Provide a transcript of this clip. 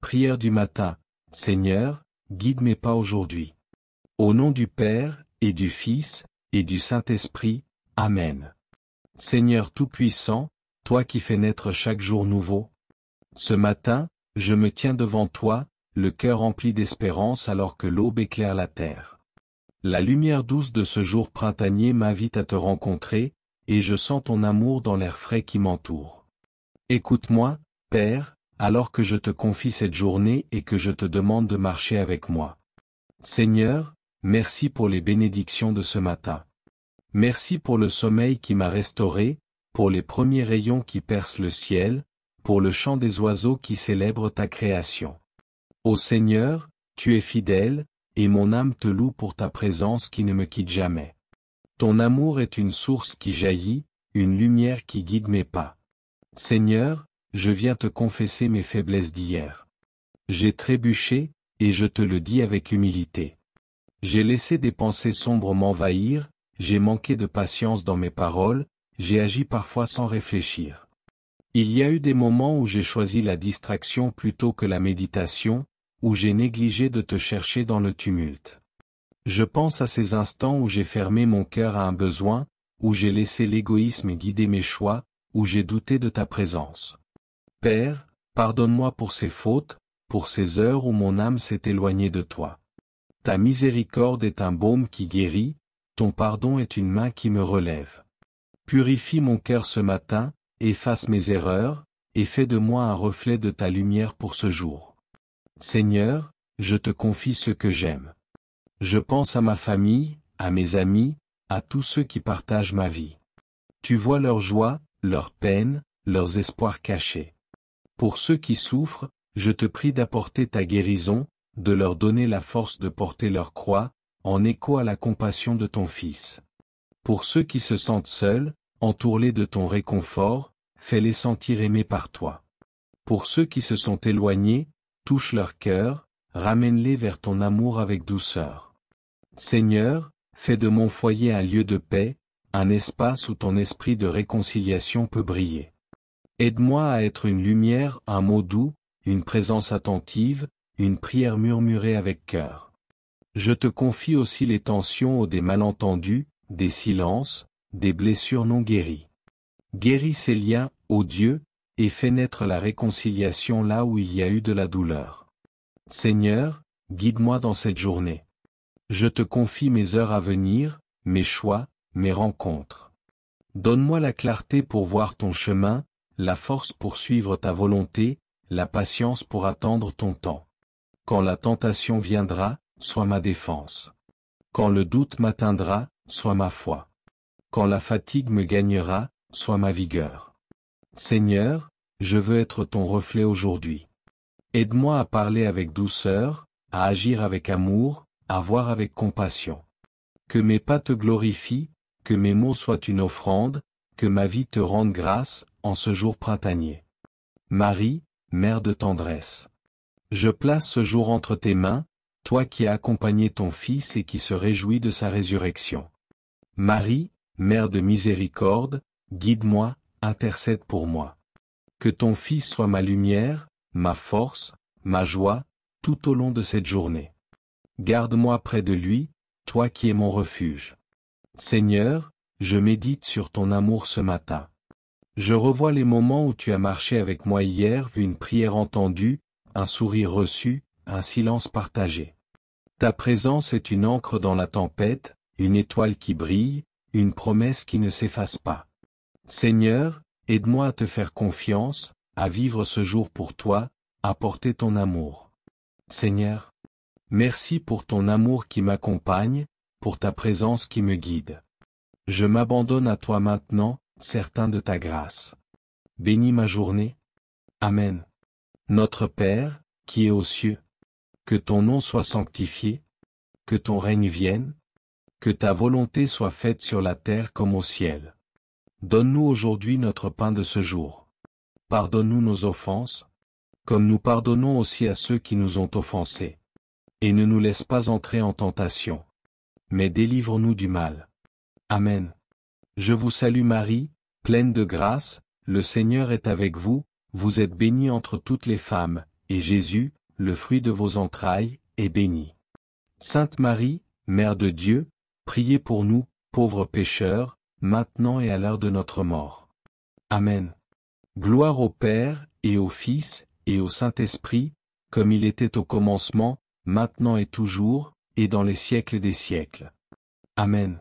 Prière du matin. Seigneur, guide mes pas aujourd'hui. Au nom du Père, et du Fils, et du Saint-Esprit. Amen. Seigneur Tout-Puissant, toi qui fais naître chaque jour nouveau. Ce matin, je me tiens devant toi, le cœur rempli d'espérance alors que l'aube éclaire la terre. La lumière douce de ce jour printanier m'invite à te rencontrer, et je sens ton amour dans l'air frais qui m'entoure. Écoute-moi, Père, alors que je te confie cette journée et que je te demande de marcher avec moi. Seigneur, merci pour les bénédictions de ce matin. Merci pour le sommeil qui m'a restauré, pour les premiers rayons qui percent le ciel, pour le chant des oiseaux qui célèbrent ta création. Ô Seigneur, tu es fidèle, et mon âme te loue pour ta présence qui ne me quitte jamais. Ton amour est une source qui jaillit, une lumière qui guide mes pas. Seigneur, je viens te confesser mes faiblesses d'hier. J'ai trébuché, et je te le dis avec humilité. J'ai laissé des pensées sombres m'envahir, j'ai manqué de patience dans mes paroles, j'ai agi parfois sans réfléchir. Il y a eu des moments où j'ai choisi la distraction plutôt que la méditation, où j'ai négligé de te chercher dans le tumulte. Je pense à ces instants où j'ai fermé mon cœur à un besoin, où j'ai laissé l'égoïsme guider mes choix, où j'ai douté de ta présence. Père, pardonne-moi pour ces fautes, pour ces heures où mon âme s'est éloignée de toi. Ta miséricorde est un baume qui guérit, ton pardon est une main qui me relève. Purifie mon cœur ce matin, efface mes erreurs, et fais de moi un reflet de ta lumière pour ce jour. Seigneur, je te confie ce que j'aime. Je pense à ma famille, à mes amis, à tous ceux qui partagent ma vie. Tu vois leurs joies, leurs peines, leurs espoirs cachés. Pour ceux qui souffrent, je te prie d'apporter ta guérison, de leur donner la force de porter leur croix, en écho à la compassion de ton Fils. Pour ceux qui se sentent seuls, entoure-les de ton réconfort, fais-les sentir aimés par toi. Pour ceux qui se sont éloignés, touche leur cœur, ramène-les vers ton amour avec douceur. Seigneur, fais de mon foyer un lieu de paix, un espace où ton esprit de réconciliation peut briller. Aide-moi à être une lumière, un mot doux, une présence attentive, une prière murmurée avec cœur. Je te confie aussi les tensions ou des malentendus, des silences, des blessures non guéries. Guéris ces liens, ô Dieu, et fais naître la réconciliation là où il y a eu de la douleur. Seigneur, guide-moi dans cette journée. Je te confie mes heures à venir, mes choix, mes rencontres. Donne-moi la clarté pour voir ton chemin, la force pour suivre ta volonté, la patience pour attendre ton temps. Quand la tentation viendra, sois ma défense. Quand le doute m'atteindra, sois ma foi. Quand la fatigue me gagnera, sois ma vigueur. Seigneur, je veux être ton reflet aujourd'hui. Aide-moi à parler avec douceur, à agir avec amour, à voir avec compassion. Que mes pas te glorifient, que mes mots soient une offrande, que ma vie te rende grâce, en ce jour printanier. Marie, Mère de tendresse. Je place ce jour entre tes mains, toi qui as accompagné ton Fils et qui se réjouit de sa résurrection. Marie, Mère de miséricorde, guide-moi, intercède pour moi. Que ton Fils soit ma lumière, ma force, ma joie, tout au long de cette journée. Garde-moi près de lui, toi qui es mon refuge. Seigneur, je médite sur ton amour ce matin. Je revois les moments où tu as marché avec moi hier, vu une prière entendue, un sourire reçu, un silence partagé. Ta présence est une encre dans la tempête, une étoile qui brille, une promesse qui ne s'efface pas. Seigneur, aide-moi à te faire confiance, à vivre ce jour pour toi, à porter ton amour. Seigneur, merci pour ton amour qui m'accompagne, pour ta présence qui me guide. Je m'abandonne à toi maintenant, certain de ta grâce. Bénis ma journée. Amen. Notre Père, qui es aux cieux, que ton nom soit sanctifié, que ton règne vienne, que ta volonté soit faite sur la terre comme au ciel. Donne-nous aujourd'hui notre pain de ce jour. Pardonne-nous nos offenses, comme nous pardonnons aussi à ceux qui nous ont offensés. Et ne nous laisse pas entrer en tentation, mais délivre-nous du mal. Amen. Je vous salue Marie, pleine de grâce, le Seigneur est avec vous, vous êtes bénie entre toutes les femmes, et Jésus, le fruit de vos entrailles, est béni. Sainte Marie, Mère de Dieu, priez pour nous, pauvres pécheurs, maintenant et à l'heure de notre mort. Amen. Gloire au Père, et au Fils, et au Saint-Esprit, comme il était au commencement, maintenant et toujours, et dans les siècles des siècles. Amen.